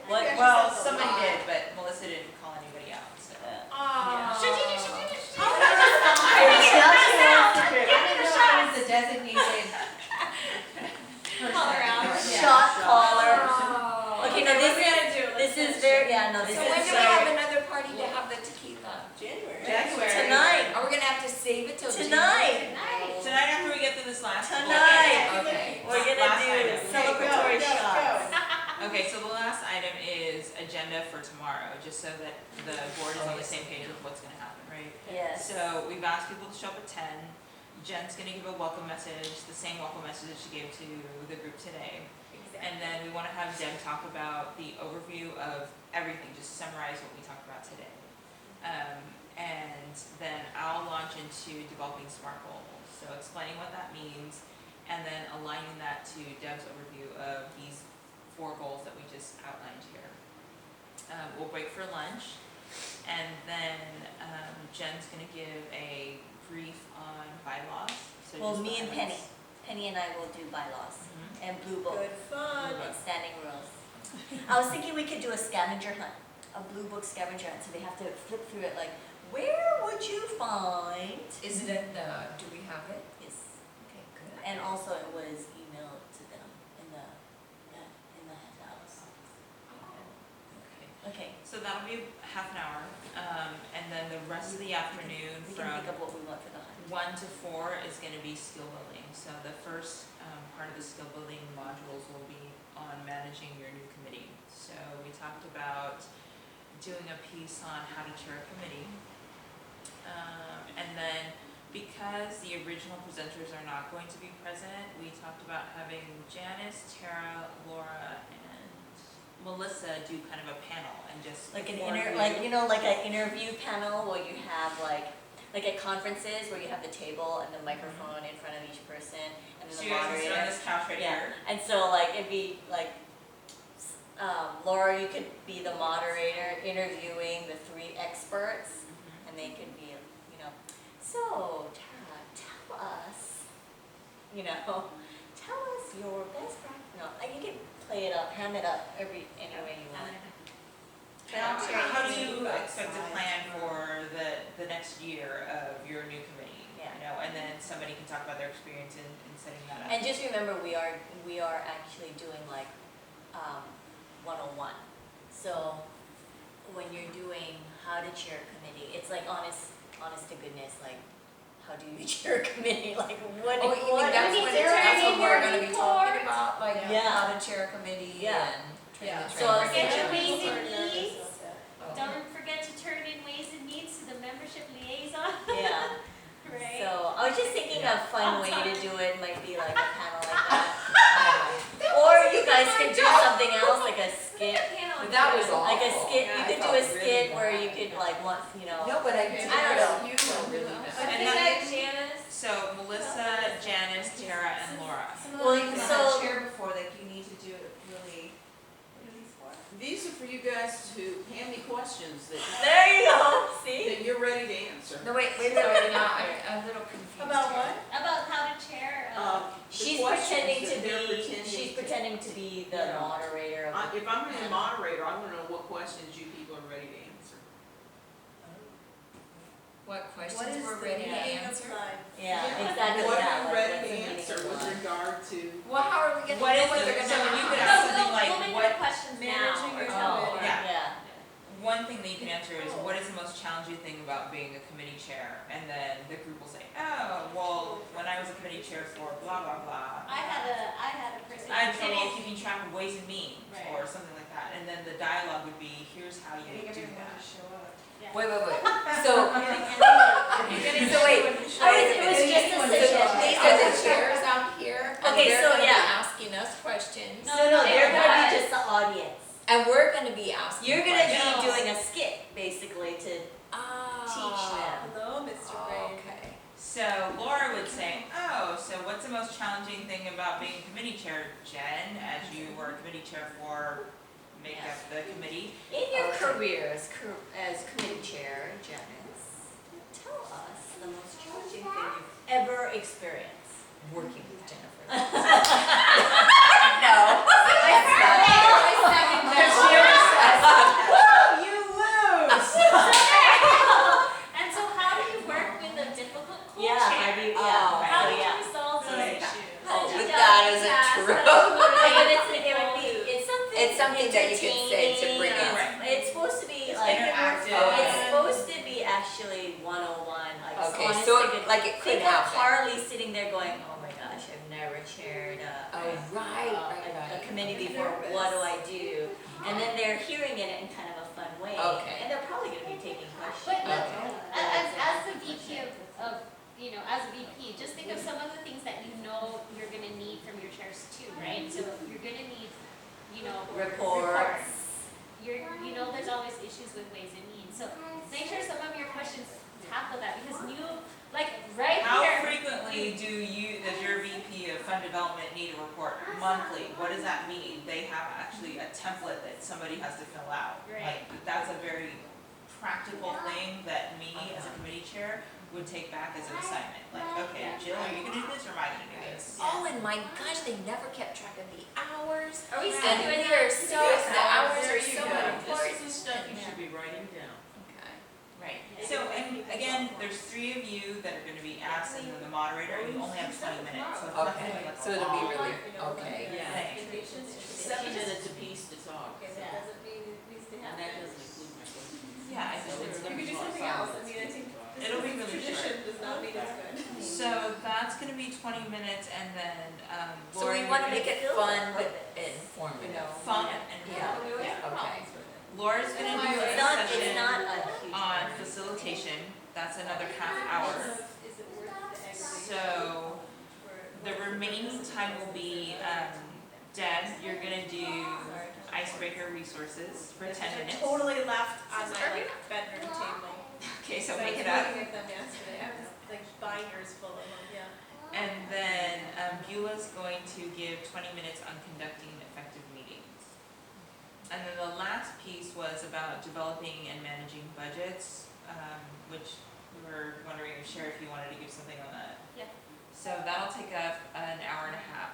Speaker 3: What?
Speaker 5: Actually
Speaker 6: Well,
Speaker 5: says a
Speaker 6: somebody
Speaker 5: lot.
Speaker 6: did, but Melissa didn't call anybody out, so.
Speaker 5: Aw.
Speaker 4: Should you do?
Speaker 5: I didn't know I was the designated
Speaker 4: Call her out.
Speaker 3: Shot caller.
Speaker 5: Oh.
Speaker 3: Okay, no,
Speaker 5: what
Speaker 3: this
Speaker 5: we gotta do?
Speaker 3: This
Speaker 5: Let's
Speaker 3: is
Speaker 5: finish
Speaker 3: very,
Speaker 5: it.
Speaker 3: yeah, no, this
Speaker 2: So
Speaker 3: is
Speaker 2: when do we
Speaker 3: very,
Speaker 2: have another party to have the tequila?
Speaker 5: January.
Speaker 6: January.
Speaker 3: tonight,
Speaker 2: Are we gonna have to save it till
Speaker 3: Tonight.
Speaker 2: January?
Speaker 6: Tonight after we get through this last.
Speaker 3: Tonight.
Speaker 2: Okay.
Speaker 3: we're gonna
Speaker 6: Last
Speaker 3: do
Speaker 6: item.
Speaker 3: celebratory
Speaker 5: Okay, go, go,
Speaker 3: shots.
Speaker 5: go.
Speaker 6: Okay, so the last item is agenda for tomorrow, just so that the board is on the same page with what's gonna happen, right?
Speaker 3: Yes.
Speaker 6: So we've asked people to show up at 10. Jen's gonna give a welcome message, the same welcome message that she gave to the group today. And then we wanna have Deb talk about the overview of everything, just summarize what we talked about today. And then I'll launch into developing SMART goals, so explaining what that means, and then aligning that to Deb's overview of these 4 goals that we just outlined here. We'll break for lunch, and then Jen's gonna give a brief on bylaws. So
Speaker 3: Well,
Speaker 6: just the
Speaker 3: me and Penny,
Speaker 6: highlights.
Speaker 3: Penny and I will do bylaws
Speaker 6: Mhm.
Speaker 3: and blue book
Speaker 5: Good fun.
Speaker 3: and standing rules. I was thinking we could do a scavenger hunt, a blue book scavenger hunt, so they have to flip through it like, where would you find?
Speaker 2: Is it in the, do we have it?
Speaker 3: Yes,
Speaker 2: Okay, good.
Speaker 3: and also it was emailed to them in the house.
Speaker 6: Okay.
Speaker 3: Okay,
Speaker 6: So that'll be half an hour, and then the rest of the afternoon
Speaker 3: we
Speaker 6: from
Speaker 3: can think of what we want for the hunt.
Speaker 6: 1 to 4 is gonna be skill building. So the first part of the skill building modules will be on managing your new committee. So we talked about doing a piece on how to chair a committee. And then because the original presenters are not going to be present, we talked about having Janice, Tara, Laura, and Melissa do kind of a panel and just
Speaker 3: Like an
Speaker 6: review.
Speaker 3: like an interview panel where you have like at conferences where you have the table and the microphone in front of each person and then
Speaker 6: So
Speaker 3: the
Speaker 6: you guys can sit on
Speaker 3: moderator.
Speaker 6: this couch right
Speaker 3: Yeah.
Speaker 6: here.
Speaker 3: And so like it'd be like, Laura, you could be the moderator interviewing the 3 experts and they could be, so Tara, tell us, tell us your best practice. No, you can play it up, ham it up any way you want.
Speaker 6: How do you expect to plan for the next year of your new committee?
Speaker 3: Yeah.
Speaker 6: And then somebody can talk about their experience in setting that up.
Speaker 3: And just remember, we are actually doing like 101. So when you're doing how to chair a committee, it's like honest to goodness, like how how do you chair a committee, like what?
Speaker 2: Oh, you mean
Speaker 3: what-
Speaker 2: that's
Speaker 4: need
Speaker 2: what,
Speaker 4: to turn
Speaker 2: that's what
Speaker 4: in
Speaker 2: we're
Speaker 4: your
Speaker 2: gonna be
Speaker 4: report.
Speaker 2: talking about, like
Speaker 3: Yeah.
Speaker 2: how to chair a committee
Speaker 3: Yeah.
Speaker 2: and train
Speaker 1: Yeah.
Speaker 2: the
Speaker 3: So I was
Speaker 2: trainers.
Speaker 4: Forget
Speaker 3: thinking-
Speaker 4: your ways
Speaker 5: Sort
Speaker 4: and
Speaker 5: of nervous
Speaker 4: needs.
Speaker 5: about that.
Speaker 2: Oh.
Speaker 4: Don't forget to turn in ways and needs to the membership liaison,
Speaker 3: Yeah,
Speaker 4: right?
Speaker 3: so I was just thinking a fun way to do it might be like a panel like that. Or you guys could do something else, like a skit,
Speaker 2: But that was awful.
Speaker 3: like a skit,
Speaker 2: Yeah,
Speaker 3: you
Speaker 2: I
Speaker 3: could do
Speaker 2: felt
Speaker 3: a skit
Speaker 2: really
Speaker 3: where
Speaker 2: bad.
Speaker 3: you could like want, you know.
Speaker 2: No, but I did.
Speaker 3: I don't know.
Speaker 1: You were really bad.
Speaker 6: And
Speaker 4: Is
Speaker 6: that-
Speaker 4: that Janice?
Speaker 6: So Melissa, Janice, Tara, and Laura.
Speaker 3: Well,
Speaker 7: Like I
Speaker 3: so-
Speaker 7: had shared before, like you need to do it really, what are these for?
Speaker 8: These are for you guys to hand me questions that,
Speaker 3: There you go, see?
Speaker 8: that you're ready to answer.
Speaker 2: No, wait, sorry, now I'm a little confused.
Speaker 5: About
Speaker 2: here.
Speaker 5: what?
Speaker 4: About how to chair,
Speaker 8: The
Speaker 3: She's
Speaker 8: questions
Speaker 3: pretending
Speaker 8: that
Speaker 3: to
Speaker 8: they're
Speaker 3: be,
Speaker 8: pretending
Speaker 3: she's
Speaker 8: to-
Speaker 3: pretending to be the
Speaker 8: Yeah.
Speaker 3: moderator of the.
Speaker 8: If I'm gonna be a moderator, I wanna know what questions you people are ready to answer.
Speaker 2: What
Speaker 5: What
Speaker 2: questions
Speaker 5: is
Speaker 2: we're
Speaker 5: the
Speaker 2: ready to
Speaker 5: meaning of
Speaker 2: answer?
Speaker 5: life?
Speaker 3: Yeah, exactly
Speaker 8: What
Speaker 3: that,
Speaker 8: are you
Speaker 3: like,
Speaker 8: ready
Speaker 3: what's
Speaker 8: to
Speaker 3: the meaning
Speaker 8: answer
Speaker 3: of
Speaker 8: with
Speaker 3: life?
Speaker 8: regard to?
Speaker 2: Well, how are we gonna
Speaker 6: What
Speaker 2: know
Speaker 6: is
Speaker 2: what
Speaker 6: the-
Speaker 2: they're gonna
Speaker 6: so
Speaker 2: ask?
Speaker 6: you could
Speaker 4: no,
Speaker 6: ask something
Speaker 4: we'll
Speaker 6: like,
Speaker 4: make
Speaker 6: what,
Speaker 4: the questions now.
Speaker 5: Managing
Speaker 4: or
Speaker 5: your
Speaker 4: something.
Speaker 3: Oh,
Speaker 6: Yeah.
Speaker 3: yeah.
Speaker 6: one thing that you can answer is, what is the most challenging thing about being a committee chair? And then the group will say, oh, well, when I was a committee chair for blah, blah, blah.
Speaker 4: I had a person.
Speaker 6: I had
Speaker 4: who
Speaker 6: trouble
Speaker 4: didn't-
Speaker 6: keeping track of ways and means,
Speaker 4: Right.
Speaker 6: or something like that. And then the dialogue would be, here's how you would do that.
Speaker 4: Yeah.
Speaker 2: Wait, so, so wait,
Speaker 3: It was just a suggestion.
Speaker 2: these are the chairs out here, and
Speaker 3: Okay,
Speaker 2: they're
Speaker 3: so
Speaker 2: gonna be
Speaker 3: yeah.
Speaker 2: asking us questions.
Speaker 3: No, they're gonna be just the audience.
Speaker 2: And we're gonna be asking
Speaker 3: You're gonna
Speaker 2: questions.
Speaker 3: be doing a skit, basically, to teach them.
Speaker 5: Hello, Mr. Brain.
Speaker 2: Okay.
Speaker 6: So Laura would say, oh, so what's the most challenging thing about being committee chair, Jen, as you were committee chair for make up the committee?
Speaker 3: In your
Speaker 2: Okay.
Speaker 3: career as committee chair, Janice, tell us the most challenging thing you've ever experienced.
Speaker 2: Working with Jennifer.
Speaker 3: No.
Speaker 2: Woo, you lose!
Speaker 4: And so how do you work with a difficult
Speaker 3: Yeah,
Speaker 4: co-chair?
Speaker 3: how do you,
Speaker 2: Oh,
Speaker 3: yeah,
Speaker 4: How
Speaker 3: so
Speaker 4: do you
Speaker 3: yeah.
Speaker 4: resolve these
Speaker 5: Right.
Speaker 4: issues?
Speaker 2: Oh,
Speaker 4: How do
Speaker 2: but
Speaker 4: you
Speaker 2: that
Speaker 4: delegate
Speaker 2: isn't
Speaker 4: tasks?
Speaker 2: true.
Speaker 4: How do you
Speaker 3: It's something
Speaker 2: that you could say to bring
Speaker 3: entertaining.
Speaker 6: in. Right.
Speaker 3: It's supposed to be
Speaker 6: It's
Speaker 3: like,
Speaker 6: interactive.
Speaker 3: it's supposed to be actually 101, like
Speaker 2: Okay,
Speaker 3: honest
Speaker 2: so
Speaker 3: to goodness.
Speaker 2: like it could
Speaker 3: Think of
Speaker 2: happen.
Speaker 3: Carly sitting there going, oh my gosh, I've never chaired
Speaker 2: Oh, right,
Speaker 3: a committee before, what do I do? And then they're hearing it in kind of a fun way.
Speaker 2: Okay.
Speaker 3: And they're probably gonna be taking questions.
Speaker 4: But
Speaker 2: Okay.
Speaker 4: as the VP of, you know, as a VP, just think of some of the things that you know you're gonna need from your chairs too, right? So you're gonna need, you know,
Speaker 3: Reports.
Speaker 4: You know there's always issues with ways and means, so make sure some of your questions tackle that, because like right
Speaker 6: How
Speaker 4: here.
Speaker 6: frequently does your VP of fund development need a report? Monthly, what does that mean? They have actually a template that somebody has to fill out.
Speaker 4: Right.
Speaker 6: Like, that's a very practical thing that me, as a committee chair, would take back as an assignment. Like, okay, Jill, are you gonna do this or am I gonna do this?
Speaker 2: Oh, and my gosh, they never kept track of the hours.
Speaker 4: Are we still
Speaker 2: And
Speaker 4: doing
Speaker 2: we are
Speaker 4: that?
Speaker 2: so, the hours
Speaker 8: There
Speaker 2: are
Speaker 8: you
Speaker 2: so
Speaker 8: go.
Speaker 2: important.
Speaker 8: This is the stuff you should be writing down.
Speaker 2: Okay.
Speaker 6: Right. So, and again, there's 3 of you that are gonna be asked, and then the moderator, and you only have 20 minutes, so it's not gonna be like a
Speaker 2: So it'll be
Speaker 6: long
Speaker 2: really,
Speaker 5: long,
Speaker 2: okay.
Speaker 8: Yeah.
Speaker 6: thing.
Speaker 8: 7 minutes apiece to talk,
Speaker 5: Okay, that doesn't mean it needs to
Speaker 8: and
Speaker 5: happen.
Speaker 8: that doesn't include my questions.
Speaker 6: Yeah, I think
Speaker 8: So
Speaker 6: it's
Speaker 5: You could do something else, I mean, I think this
Speaker 6: It'll be
Speaker 5: is
Speaker 6: really
Speaker 5: tradition does not mean it's good.
Speaker 6: So that's gonna be 20 minutes, and then,
Speaker 2: So
Speaker 6: Laura,
Speaker 2: we
Speaker 6: you're
Speaker 2: wanna
Speaker 6: gonna
Speaker 2: make it
Speaker 3: fill
Speaker 2: fun
Speaker 3: them
Speaker 2: but
Speaker 3: with,
Speaker 2: informative.
Speaker 6: fun and
Speaker 2: Yeah.
Speaker 6: yeah.
Speaker 2: Okay.
Speaker 6: Laura's gonna do a
Speaker 3: It's not a
Speaker 6: session
Speaker 3: huge.
Speaker 6: on facilitation, that's another half hour.
Speaker 5: Is it worth the aggravation?
Speaker 6: So
Speaker 5: for-
Speaker 6: the remaining time will be, Deb, you're gonna do icebreaker resources for 10 minutes.
Speaker 5: Totally left on my like bedroom table.
Speaker 6: Okay, so
Speaker 5: I
Speaker 6: make
Speaker 5: was
Speaker 6: it up.
Speaker 5: looking at them yesterday, I was like binders full of them, yeah.
Speaker 6: And then Beulah's going to give 20 minutes on conducting effective meetings. And then the last piece was about developing and managing budgets, which we were wondering if Sherry, if you wanted to give something on that.
Speaker 4: Yeah.
Speaker 6: So that'll take up an hour and a half.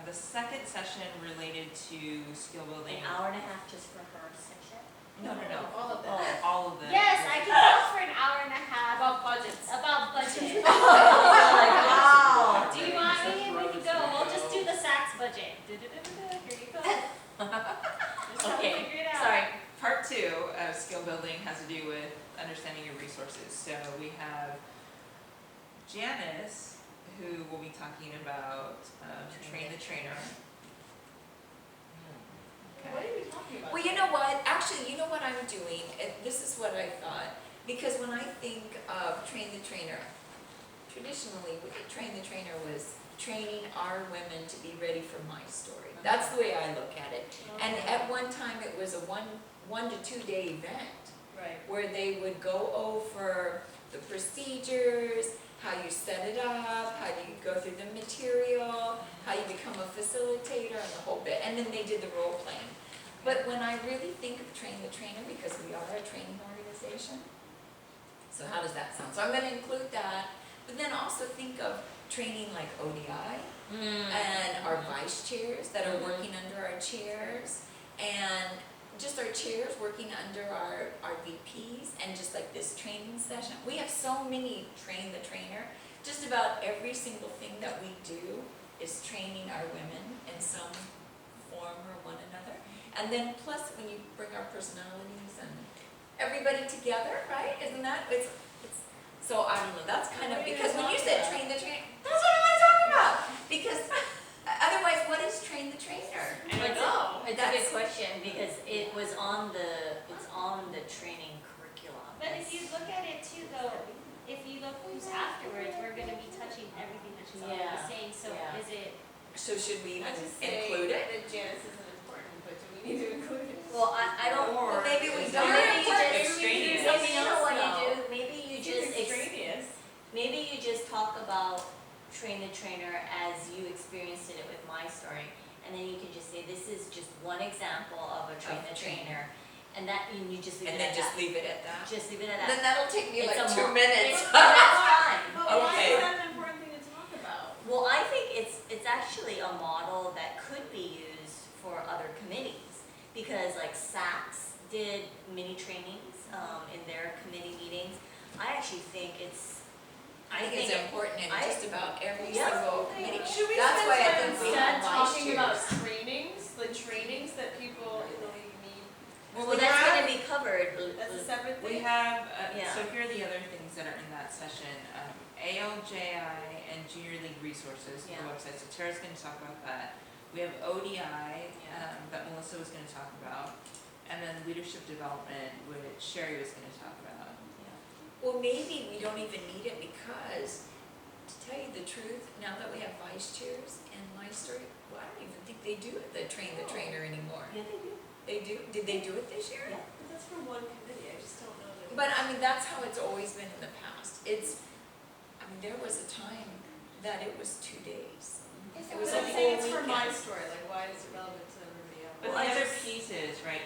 Speaker 6: The second session related to skill building.
Speaker 3: An hour and a half just for her section?
Speaker 6: No,
Speaker 5: All of
Speaker 3: Oh.
Speaker 5: that.
Speaker 6: all of the.
Speaker 4: Yes, I can talk for an hour and a half
Speaker 1: About budgets.
Speaker 4: about budget.
Speaker 3: Wow.
Speaker 4: Do you want me? We can go. We'll just do the SACS budget. Da-da-da-da-da. Here you go. Just have to
Speaker 3: Okay,
Speaker 4: figure it out.
Speaker 3: sorry.
Speaker 6: Part 2 of skill building has to do with understanding your resources. So we have Janice, who will be talking about, train the trainer.
Speaker 5: What are you talking about?
Speaker 2: Well, you know what, actually, you know what I'm doing, this is what I thought, because when I think of train the trainer, traditionally, train the trainer was training our women to be ready for my story. That's the way I look at it. And at one time, it was a one to 2 day event,
Speaker 5: Right.
Speaker 2: where they would go over the procedures, how you set it up, how do you go through the material, how you become a facilitator, and the whole bit, and then they did the role playing. But when I really think of train the trainer, because we are a training organization, so how does that sound? So I'm gonna include that, but then also think of training like ODI, and our vice chairs that are working under our chairs, and just our chairs working under our VPs, and just like this training session. We have so many train the trainer. Just about every single thing that we do is training our women in some form or one another. And then plus when you bring our personalities and everybody together, right? Isn't that, it's so I don't know, that's kind of, because when you said train the trainer, that's what I want to talk about. Because otherwise, what is train the trainer?
Speaker 3: Well,
Speaker 4: know.
Speaker 3: It's a
Speaker 2: That's-
Speaker 3: good question, because it's on the training curriculum.
Speaker 4: But if you look at it too though, if you look who's afterwards, we're gonna be touching everything that she's already
Speaker 3: Yeah,
Speaker 4: saying, so
Speaker 3: yeah.
Speaker 4: is it,
Speaker 2: So should we even
Speaker 5: Not to say
Speaker 2: include it?
Speaker 5: that Janice isn't important, but do we need to include it?
Speaker 3: Well, I don't.
Speaker 6: Or
Speaker 2: Well, maybe we
Speaker 6: is
Speaker 2: don't.
Speaker 6: that
Speaker 3: Maybe you just,
Speaker 6: extraneous?
Speaker 3: maybe you know what you
Speaker 5: though.
Speaker 3: do, maybe you
Speaker 5: She's
Speaker 3: just,
Speaker 5: extraneous.
Speaker 3: maybe you just talk about train the trainer as you experienced it with my story. And then you can just say, this is just one example of a train
Speaker 2: Of
Speaker 3: the
Speaker 2: trainer.
Speaker 3: trainer. And that, you just leave
Speaker 2: And
Speaker 3: it
Speaker 2: then
Speaker 3: at
Speaker 2: just
Speaker 3: that.
Speaker 2: leave it at that?
Speaker 3: Just leave it at
Speaker 2: Then
Speaker 3: that.
Speaker 2: that'll take me
Speaker 3: It's
Speaker 2: like
Speaker 3: a
Speaker 2: 2
Speaker 3: mo-
Speaker 2: minutes.
Speaker 3: That's fine.
Speaker 5: But why
Speaker 2: Okay.
Speaker 5: is that an important thing to talk about?
Speaker 3: Well, I think it's actually a model that could be used for other committees, because like SACS did mini trainings in their committee meetings. I actually think
Speaker 2: I think it's important in
Speaker 3: I-
Speaker 2: just about every
Speaker 3: Yeah.
Speaker 2: single committee.
Speaker 5: Should we
Speaker 2: That's
Speaker 5: spend
Speaker 2: why I
Speaker 5: time
Speaker 2: think we
Speaker 5: instead
Speaker 2: have vice
Speaker 5: talking about
Speaker 2: chairs.
Speaker 5: trainings, the trainings that people in the league need?
Speaker 3: well,
Speaker 6: we
Speaker 3: that's
Speaker 6: have-
Speaker 3: gonna be covered.
Speaker 5: That's a separate
Speaker 6: We
Speaker 5: thing?
Speaker 6: have,
Speaker 3: Yeah.
Speaker 6: so here are the other things that are in that session, ALJI and Junior League Resources, the
Speaker 3: Yeah.
Speaker 6: website, so Tara's gonna talk about that. We have ODI, that Melissa was gonna talk about, and then leadership development, which Sherry was gonna talk about.
Speaker 2: Well, maybe we don't even need it because, to tell you the truth, now that we have vice chairs in my story, well, I don't even think they do the train the trainer anymore.
Speaker 3: Yeah, they do.
Speaker 2: They do? Did they do it this year?
Speaker 3: Yeah.
Speaker 5: But that's for one committee, I just don't know that.
Speaker 2: But I mean, that's how it's always been in the past. I mean, there was a time that it was 2 days. It was
Speaker 5: But
Speaker 2: a
Speaker 5: I'm
Speaker 2: whole
Speaker 5: saying it's for my
Speaker 2: weekend.
Speaker 5: story, like why is it relevant to everybody else?
Speaker 6: But
Speaker 3: Well,
Speaker 6: the
Speaker 3: I
Speaker 6: other
Speaker 3: just-
Speaker 6: piece is, right,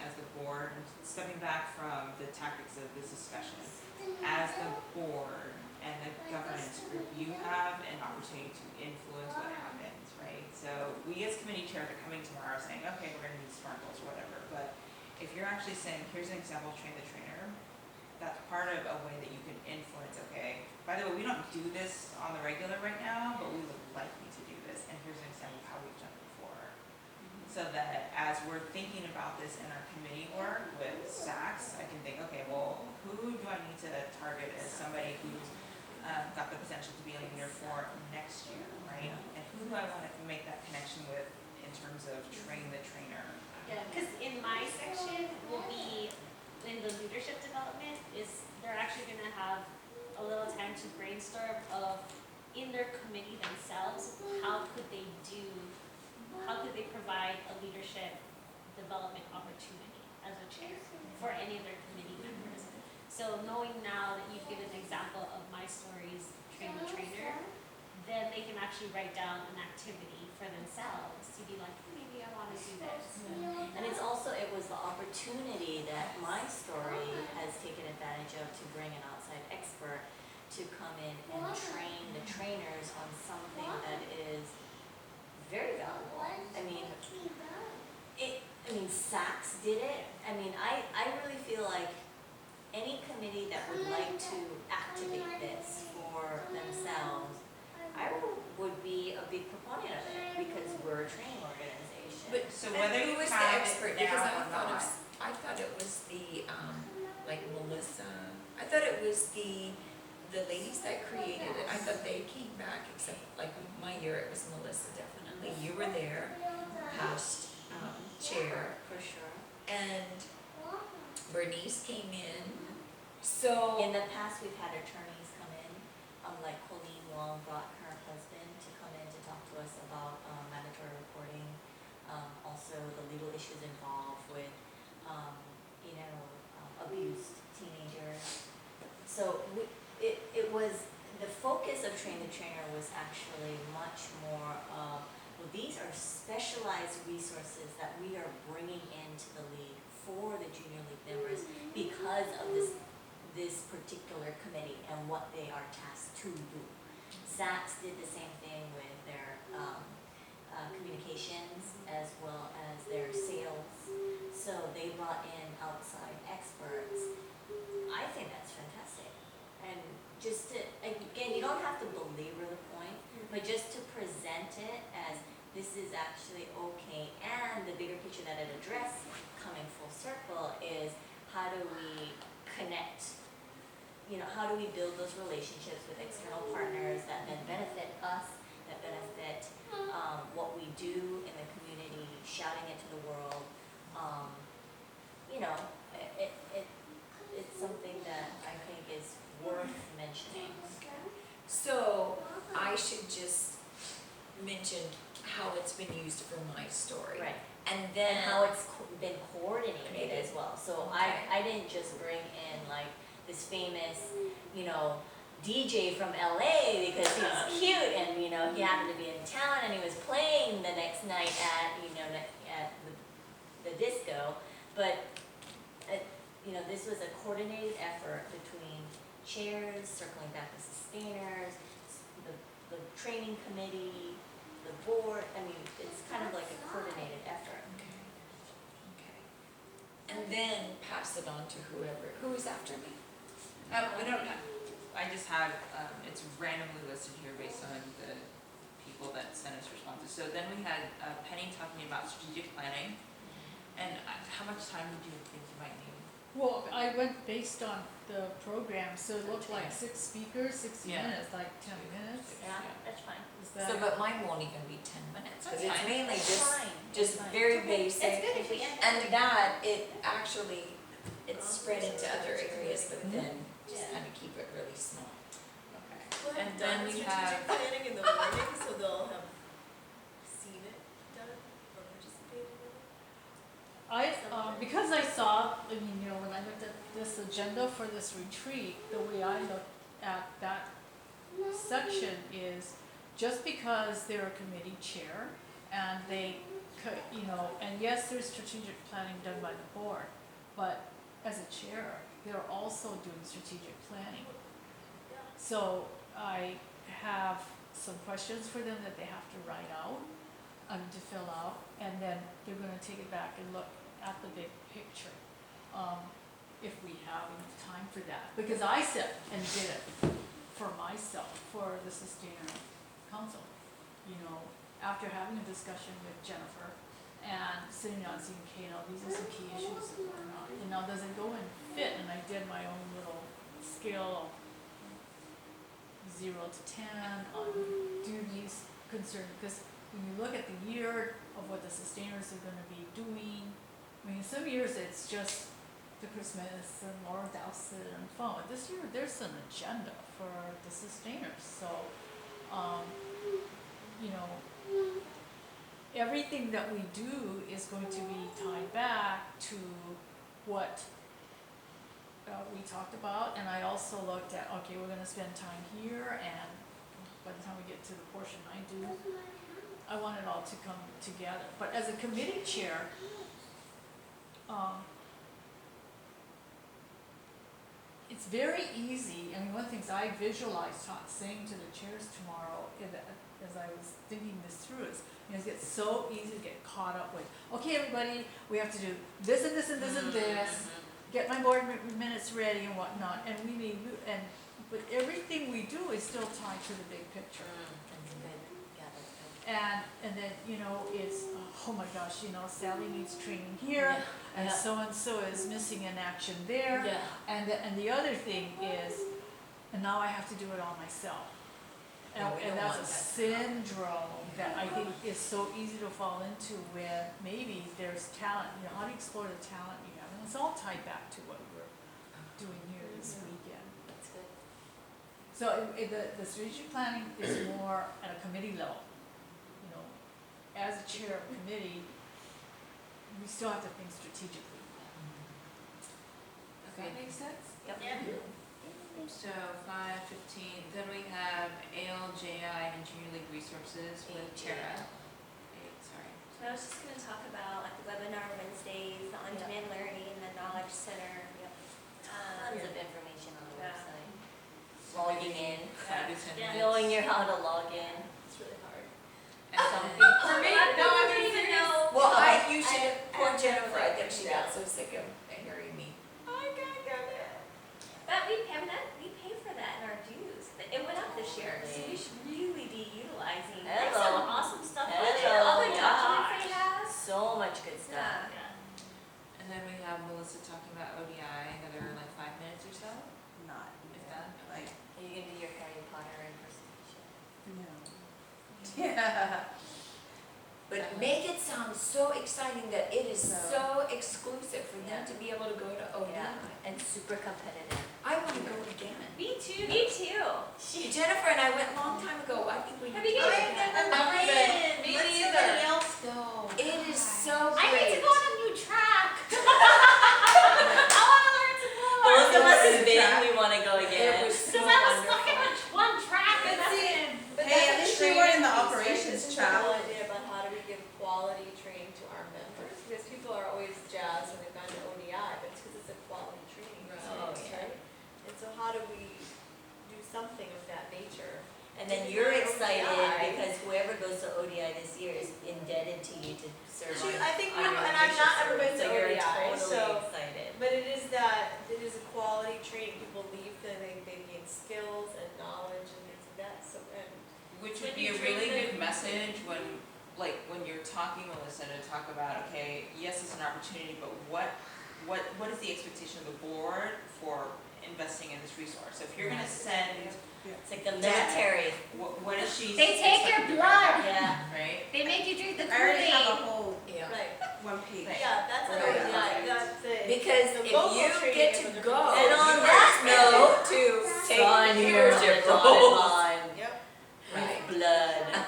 Speaker 6: as the board, stepping back from the tactics of this discussion, as the board and the governance group, you have an opportunity to influence what happens, right? So we as committee chairs are coming tomorrow saying, okay, we're gonna need sparkles or whatever, but if you're actually saying, here's an example of train the trainer, that's part of a way that you can influence, okay, by the way, we don't do this on the regular right now, but we would like you to do this, and here's an example of how we've done it before. So that as we're thinking about this in our committee work with SACS, I can think, okay, well, who do I need to target as somebody who's got the potential to be a leader for next year, right? And who do I want to make that connection with in terms of train the trainer?
Speaker 4: yeah, cause in my section will be, in the leadership development, is they're actually gonna have a little time to brainstorm of, in their committee themselves, how could they provide a leadership development opportunity as a chair for any of their committee members. So knowing now that you've given an example of my stories, train the trainer, then they can actually write down an activity for themselves to be like, maybe I wanna do this.
Speaker 3: And it was the opportunity that my story has taken advantage of to bring an outside expert to come in and train the trainers on something that is very valuable. I mean, SACS did it. I mean, I really feel like any committee that would like to activate this for themselves, I would be a big proponent of it because we're a training organization.
Speaker 2: But
Speaker 6: So
Speaker 2: then
Speaker 6: whether
Speaker 2: who
Speaker 6: you
Speaker 2: was the
Speaker 6: have it
Speaker 2: expert?
Speaker 6: now
Speaker 2: Because
Speaker 6: or not.
Speaker 2: I thought it was the, like Melissa, I thought it was the the ladies that created it, I thought they came back, except like my year, it was Melissa, definitely. You were there, past chair,
Speaker 3: For sure.
Speaker 2: and Bernice came in. So
Speaker 3: In the past, we've had attorneys come in, like Colleen Wong brought her husband to come in to talk to us about mandatory reporting. Also the legal issues involved with, abused teenagers. So it was, the focus of Train the Trainer was actually much more of, well, these are specialized resources that we are bringing into the league for the junior league members because of this particular committee and what they are tasked to do. Saks did the same thing with their communications as well as their sales. So they brought in outside experts. I think that's fantastic. And just to, again, you don't have to belabor the point, but just to present it as this is actually okay. And the bigger picture that it addressed, coming full circle, is how do we connect, how do we build those relationships with external partners that then benefit us, that benefit what we do in the community, shouting it to the world. It's something that I think is worth mentioning.
Speaker 2: So I should just mention how it's been used for my story.
Speaker 3: Right.
Speaker 2: And then
Speaker 3: And how it's been coordinated as well. So
Speaker 2: Okay.
Speaker 3: I didn't just bring in like this famous, DJ from LA because he was cute and, he happened to be in town and he was playing the next night at, at the disco. But, this was a coordinated effort between chairs, circling back to sustainers, the training committee, the board. It's kind of like a coordinated effort.
Speaker 2: Okay. And then pass it on to who is after me.
Speaker 6: We don't have, I just have, it's randomly listed here based on the people that sent us responses. So then we had Penny talking about strategic planning, and how much time do you think you might need?
Speaker 1: Well, I went based on the program, so it looked like
Speaker 2: Okay.
Speaker 1: 6 speakers, 60
Speaker 6: Yeah.
Speaker 1: minutes, like 10 minutes.
Speaker 3: Yeah, that's fine.
Speaker 1: Is that?
Speaker 2: So, but mine won't even be 10 minutes, because
Speaker 6: That's
Speaker 2: it's
Speaker 6: fine.
Speaker 2: mainly
Speaker 3: It's
Speaker 2: just,
Speaker 3: fine.
Speaker 2: just
Speaker 3: It's fine.
Speaker 2: very
Speaker 3: It's
Speaker 2: basic.
Speaker 3: good if we end
Speaker 2: And
Speaker 3: early.
Speaker 2: that, it's spread into other areas, but then just
Speaker 3: Yeah.
Speaker 2: kind of keep it really small.
Speaker 6: Okay.
Speaker 5: We'll
Speaker 6: And
Speaker 5: have
Speaker 6: then
Speaker 5: done
Speaker 6: we
Speaker 5: strategic
Speaker 6: have,
Speaker 5: planning in the morning, so they'll have seen it done or participated in it.
Speaker 1: Because I saw, when I looked at this agenda for this retreat, the way I looked at that section is just because they're a committee chair and they could, and yes, there's strategic planning done by the board, but as a chair, they're also doing strategic planning. So I have some questions for them that they have to write out, to fill out, and then they're gonna take it back and look at the big picture, if we have enough time for that. Because I sat and did it for myself, for the Sustainer Council, after having a discussion with Jennifer and sitting down and saying, okay, these are some key issues that we're not, and now does it go and fit? And I did my own little scale of 0 to 10 on duties concerned, because when you look at the year of what the sustainers are gonna be doing, some years it's just the Christmas and Laura Dowsett and phone. This year there's an agenda for the sustainers, so, everything that we do is going to be tied back to what we talked about, and I also looked at, okay, we're gonna spend time here, and by the time we get to the portion I do, I want it all to come together. But as a committee chair, it's very easy, one of the things I visualized saying to the chairs tomorrow, as I was thinking this through, is it's so easy to get caught up with, okay, everybody, we have to do this and this and this and this, get my board minutes ready and whatnot, but everything we do is still tied to the big picture.
Speaker 3: That's good. Yeah, that's good.
Speaker 1: And then, it's, oh my gosh, Sally needs training here, and
Speaker 3: Yeah.
Speaker 1: so-and-so is missing an action there.
Speaker 3: Yeah.
Speaker 1: And the other thing is, and now I have to do it all myself.
Speaker 2: Yeah, we
Speaker 1: And
Speaker 2: don't
Speaker 1: that's a
Speaker 2: want that.
Speaker 1: syndrome that I think is so easy to fall into when maybe there's talent, you know, how do you explore the talent you have? And it's all tied back to what we're doing here this weekend.
Speaker 3: That's good.
Speaker 1: So the strategic planning is more at a committee level. You know, as a chair of a committee, we still have to think strategically.
Speaker 6: Does that make sense?
Speaker 3: Yep.
Speaker 4: Yeah.
Speaker 6: So 5:15, then we have ALJI and Junior League Resources with Tara. Sorry.
Speaker 3: So I was just gonna talk about like the webinar Wednesdays, the on-demand learning, the knowledge center. Yep. Tons of information on the
Speaker 2: Yeah.
Speaker 3: website. Logging in,
Speaker 6: 5 to 10
Speaker 4: Yeah.
Speaker 6: minutes.
Speaker 3: knowing your how to log in.
Speaker 5: It's really hard.
Speaker 6: And
Speaker 3: Some
Speaker 6: then-
Speaker 3: people.
Speaker 5: For me,
Speaker 4: A lot of
Speaker 5: no,
Speaker 4: people
Speaker 5: I'm
Speaker 4: don't even
Speaker 5: serious.
Speaker 4: know.
Speaker 2: Well,
Speaker 3: I-
Speaker 2: you should, poor Jennifer, I think she got
Speaker 5: Yeah.
Speaker 2: so sick of hearing me.
Speaker 5: I can't get it.
Speaker 3: But we pay for that in our dues. It went up this year, so we should really be utilizing.
Speaker 4: There's
Speaker 3: Hello.
Speaker 4: some awesome stuff on
Speaker 3: Hello.
Speaker 4: there.
Speaker 3: Oh
Speaker 4: Other
Speaker 3: my
Speaker 4: documents they
Speaker 3: gosh.
Speaker 4: have.
Speaker 3: So much good stuff.
Speaker 4: Yeah.
Speaker 6: And then we have Melissa talking about ODI, another like 5 minutes or so,
Speaker 3: Not.
Speaker 6: if that, like.
Speaker 3: Are you gonna do your Harry Potter impersonation?
Speaker 1: No.
Speaker 6: Yeah.
Speaker 2: But make it sound so exciting that it is so exclusive for them to be able to go to ODI.
Speaker 3: Yeah. And super competitive.
Speaker 2: I wanna go again.
Speaker 4: Me too.
Speaker 3: Me too.
Speaker 2: Jennifer and I went a long time ago, I think we.
Speaker 4: Have you
Speaker 2: need to
Speaker 4: guys
Speaker 2: go again.
Speaker 5: never been.
Speaker 6: Me
Speaker 5: Let
Speaker 6: neither.
Speaker 5: somebody else go.
Speaker 2: It is so
Speaker 4: I
Speaker 2: great.
Speaker 4: need to go on a new track. I want to learn some more.
Speaker 3: Both of us
Speaker 6: Is
Speaker 3: has
Speaker 6: it
Speaker 3: been,
Speaker 6: track?
Speaker 3: we wanna go
Speaker 2: It
Speaker 3: again.
Speaker 2: was so
Speaker 4: Because I was stuck in
Speaker 2: wonderful.
Speaker 4: one track and
Speaker 5: But
Speaker 4: that's
Speaker 5: see,
Speaker 4: it.
Speaker 5: But
Speaker 6: Hey,
Speaker 5: that's
Speaker 6: at
Speaker 5: a
Speaker 6: least we weren't in the
Speaker 5: training piece, right?
Speaker 6: operations
Speaker 5: This is
Speaker 6: track.
Speaker 5: the whole idea about how do we give quality training to our members, because people are always jazzed when they've gone to ODI, but it's because it's a quality training
Speaker 3: Oh,
Speaker 5: experience,
Speaker 3: yeah.
Speaker 5: right? And so how do we do something of that nature?
Speaker 3: And then
Speaker 5: It's
Speaker 3: you're
Speaker 5: not
Speaker 3: excited
Speaker 5: ODI.
Speaker 3: because whoever goes to ODI this year is indebted to you to serve on.
Speaker 5: I think
Speaker 3: on
Speaker 5: we-
Speaker 3: your
Speaker 5: and I've not
Speaker 3: leadership
Speaker 5: ever been
Speaker 3: board,
Speaker 5: to
Speaker 3: so you're
Speaker 5: ODI,
Speaker 3: totally
Speaker 5: so-
Speaker 3: excited.
Speaker 5: But it is that, it is a quality training, people leave feeling they gain skills and knowledge and things like that, so, and
Speaker 6: Which
Speaker 4: When
Speaker 6: would be
Speaker 4: you
Speaker 6: a really
Speaker 4: train
Speaker 6: good message when, like, when you're talking, Melissa, to talk about, okay, yes, it's an opportunity, but what is the expectation of the board for investing in this resource? So if you're gonna send,
Speaker 3: It's like the
Speaker 6: Yeah.
Speaker 3: military.
Speaker 6: what is she?
Speaker 4: They take your
Speaker 6: expecting?
Speaker 4: blood.
Speaker 3: Yeah.
Speaker 6: Right?
Speaker 4: They make you drink the
Speaker 7: I already have a
Speaker 4: Kool-Aid.
Speaker 7: whole
Speaker 2: Yeah.
Speaker 5: right,
Speaker 7: one page.
Speaker 5: yeah, that's an
Speaker 2: Right.
Speaker 5: ODI, that's it.
Speaker 2: Because
Speaker 5: The
Speaker 2: if
Speaker 5: local
Speaker 2: you
Speaker 5: training
Speaker 2: get
Speaker 5: is
Speaker 2: to
Speaker 5: a different
Speaker 2: go,
Speaker 5: thing.
Speaker 3: And on
Speaker 2: you are
Speaker 3: that
Speaker 2: expected
Speaker 3: note,
Speaker 2: to take
Speaker 3: Sign here on the
Speaker 2: leadership
Speaker 3: dotted
Speaker 2: roles.
Speaker 3: line
Speaker 5: Yep.
Speaker 2: Right.
Speaker 3: with blood.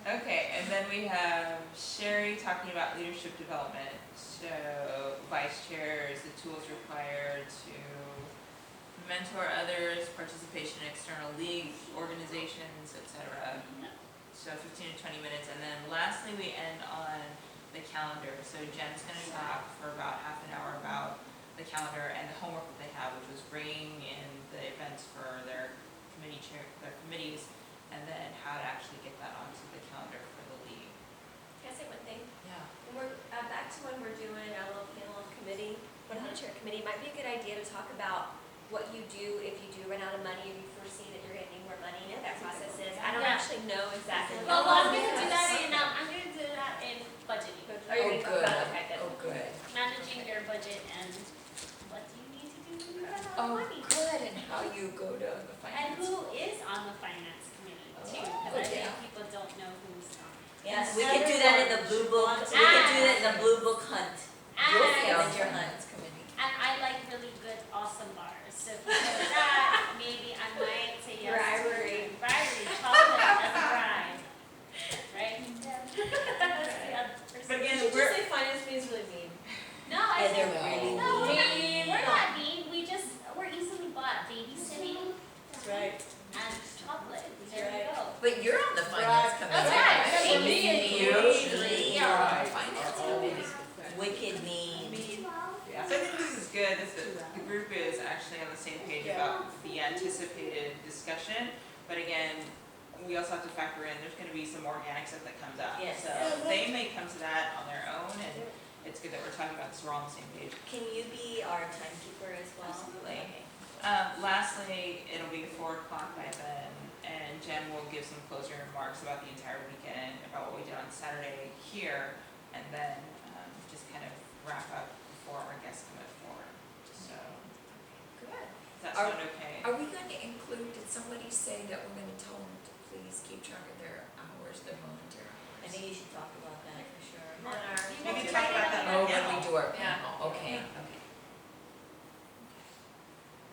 Speaker 6: Okay, and then we have Sherry talking about leadership development. So vice chairs, the tools required to mentor others, participation in external league organizations, etc. So 15 to 20 minutes, and then lastly we end on the calendar. So Jen's going to talk for about half an hour about the calendar and the homework that they have, which was bringing in the events for their committees, and then how to actually get that onto the calendar for the league.
Speaker 3: Can I say one thing?
Speaker 6: Yeah.
Speaker 3: When we're, back to when we're doing our little panel committee, what how to chair committee, might be a good idea to talk about what you do if you do run out of money, if you foresee that you're gonna need more money, what that process is. I don't
Speaker 4: Yeah.
Speaker 3: actually know exactly.
Speaker 4: Well,
Speaker 3: what
Speaker 4: I'm
Speaker 3: it
Speaker 4: gonna do
Speaker 3: is.
Speaker 4: that in, I'm gonna do that in budgeting.
Speaker 3: Are you
Speaker 2: Oh,
Speaker 3: gonna talk
Speaker 2: good.
Speaker 3: about it? Okay, good.
Speaker 2: Oh, good.
Speaker 4: Managing your budget and what do you need to do when you run out of
Speaker 2: Oh,
Speaker 4: money.
Speaker 2: good, and how you go to the
Speaker 4: And
Speaker 2: finance.
Speaker 4: who is on the finance committee too,
Speaker 2: Oh,
Speaker 4: because I think
Speaker 2: yeah.
Speaker 4: people don't know who's on.
Speaker 3: Yes, we could do that in the blue book, we could do that in the blue book hunt. You'll
Speaker 4: And-
Speaker 3: scavenger hunt.
Speaker 2: committee.
Speaker 4: And I like really good, awesome bars, so if you do that, maybe I might say yes to
Speaker 3: Bribery.
Speaker 4: bribery, chocolate as a bribe, right? That's the other person.
Speaker 6: But again,
Speaker 5: Did you
Speaker 6: we're-
Speaker 5: say finance means really mean?
Speaker 4: No, I
Speaker 3: And
Speaker 4: said,
Speaker 3: they're really
Speaker 4: no, we're not
Speaker 3: mean.
Speaker 4: mean, we're not mean, we're easily bought, babysitting
Speaker 5: That's right.
Speaker 4: and chocolate,
Speaker 5: That's
Speaker 4: there we
Speaker 5: right.
Speaker 4: go.
Speaker 2: But you're on the finance committee.
Speaker 4: That's right,
Speaker 2: right?
Speaker 4: we're
Speaker 2: Me and
Speaker 4: babysitting.
Speaker 2: you,
Speaker 3: Babysitting.
Speaker 2: you're on the finance committee.
Speaker 3: Wicked mean.
Speaker 6: Yeah, so I think this is good, the group is actually on the same page
Speaker 5: Yeah.
Speaker 6: about the anticipated discussion, but again, we also have to factor in, there's gonna be some organic stuff that comes up.
Speaker 3: Yes.
Speaker 6: So they may come to that on their own, and it's good that we're talking about this, we're all on the same page.
Speaker 3: Can you be our timekeeper as well?
Speaker 6: Absolutely.
Speaker 3: Okay.
Speaker 6: Lastly, it'll be 4 o'clock by then, and Jen will give some closing remarks about the entire weekend, about what we did on Saturday here, and then just kind of wrap up before our guests come forward. So,
Speaker 3: Good.
Speaker 6: that
Speaker 2: Are-
Speaker 6: sound okay?
Speaker 2: Are we gonna include, did somebody say that we're gonna tell them to please keep track of their hours, their volunteer
Speaker 3: I
Speaker 2: hours?
Speaker 3: think you should talk about that for sure.
Speaker 7: On our.
Speaker 4: You
Speaker 6: We
Speaker 4: have
Speaker 6: can
Speaker 4: to
Speaker 6: talk
Speaker 4: write it
Speaker 6: about
Speaker 4: on
Speaker 6: that
Speaker 4: your
Speaker 2: Oh, when
Speaker 6: panel.
Speaker 2: we do our
Speaker 7: Yeah.
Speaker 2: panel, okay, okay.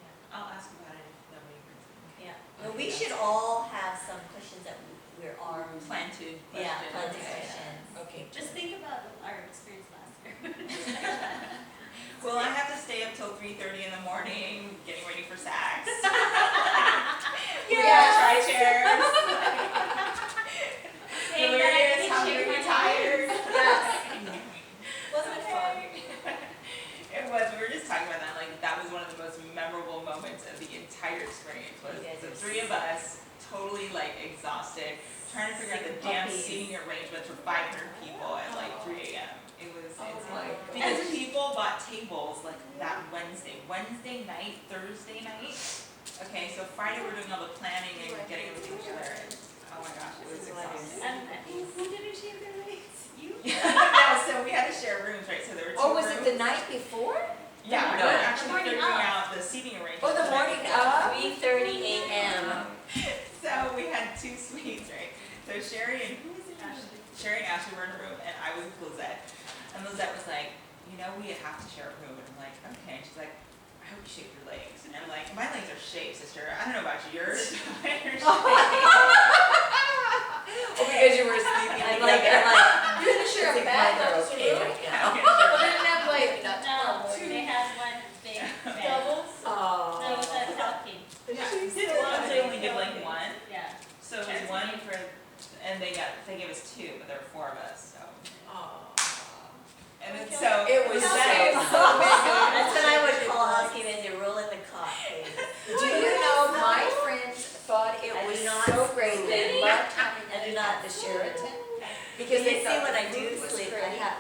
Speaker 6: Yeah, I'll ask about it if nobody brings it.
Speaker 3: Yeah, no, we should all have some questions that we're armed.
Speaker 6: Planted
Speaker 3: Yeah,
Speaker 6: questions.
Speaker 3: planted
Speaker 2: Okay.
Speaker 3: questions.
Speaker 2: Okay.
Speaker 4: Just think about our experience last year.
Speaker 6: Well, I have to stay up till 3:30 in the morning, getting ready for SACs.
Speaker 4: Yes.
Speaker 6: Try chairs.
Speaker 4: Hey,
Speaker 6: Delirious,
Speaker 4: that I
Speaker 6: hungry,
Speaker 4: can shake my
Speaker 6: tired.
Speaker 4: Yes.
Speaker 3: Wasn't it fun?
Speaker 6: It was, we were just talking about that, like, that was one of the most memorable moments of the entire experience, was
Speaker 3: You guys
Speaker 6: the
Speaker 3: are
Speaker 6: three of us, totally like exhausted, trying to figure out the damn
Speaker 3: Puppies.
Speaker 6: seating arrangements for 500 people at like 3 AM. It was
Speaker 2: Oh
Speaker 6: insane.
Speaker 2: my God.
Speaker 6: Because people bought tables like that Wednesday night, Thursday night. Okay, so Friday we're doing all the planning and getting everything together, and oh my gosh, it was exhausting.
Speaker 4: And who didn't shave their legs? You?
Speaker 6: No, so we had to share rooms, right, so there were 2
Speaker 2: Oh,
Speaker 6: rooms.
Speaker 2: was it the night before?
Speaker 6: Yeah, we
Speaker 2: No.
Speaker 6: were
Speaker 2: The
Speaker 6: actually
Speaker 4: morning
Speaker 6: figuring
Speaker 4: of.
Speaker 6: out the seating arrangements.
Speaker 2: Oh, the
Speaker 6: the night
Speaker 2: morning
Speaker 6: before.
Speaker 2: of?
Speaker 3: 3:30 a.m.
Speaker 6: So we had 2 suites, right? So Sherry and who was it?
Speaker 4: Ashley.
Speaker 6: Sherry and Ashley were in a room, and I was with Lizette. And Lizette was like, you know, we have to share a room. And I'm like, okay. And she's like, I hope you shave your legs. And I'm like, my legs are shaved, sister. I don't know about yours.
Speaker 2: Oh, because you were sleeping
Speaker 3: I'm
Speaker 2: together.
Speaker 3: like,
Speaker 1: You're gonna share
Speaker 3: It's
Speaker 1: a
Speaker 3: like
Speaker 1: bed,
Speaker 3: mine are
Speaker 1: that's
Speaker 3: okay
Speaker 1: true.
Speaker 3: right now.
Speaker 6: Okay,
Speaker 1: But
Speaker 6: sure.
Speaker 1: they didn't have like,
Speaker 4: No, they had one big bed.
Speaker 1: doubles.
Speaker 2: Oh.
Speaker 4: That was a talking.
Speaker 6: Yeah, they only give like one.
Speaker 4: Yeah.
Speaker 6: So it was one for, and they gave us 2, but there were 4 of us, so. And then so.
Speaker 2: It was
Speaker 6: that
Speaker 2: so
Speaker 3: That's what I would call housekeeping, they roll in the cot, baby.
Speaker 2: Do you know, my friends thought it
Speaker 3: I
Speaker 2: was
Speaker 3: do not
Speaker 2: so great, they
Speaker 3: sleep.
Speaker 2: loved having
Speaker 3: I do
Speaker 2: it
Speaker 3: not
Speaker 2: at the
Speaker 3: sleep.
Speaker 2: Sheraton.
Speaker 3: You
Speaker 2: Because they
Speaker 3: see
Speaker 2: thought
Speaker 3: when
Speaker 2: the
Speaker 3: I do
Speaker 2: food was
Speaker 3: sleep,
Speaker 2: great.
Speaker 3: we have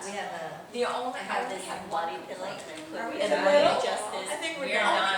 Speaker 2: The only,
Speaker 3: I have this body pillow and I put
Speaker 6: Are we
Speaker 3: in the
Speaker 6: done?
Speaker 3: justice.
Speaker 1: I think
Speaker 6: We
Speaker 1: we're
Speaker 6: are
Speaker 1: done.
Speaker 6: done.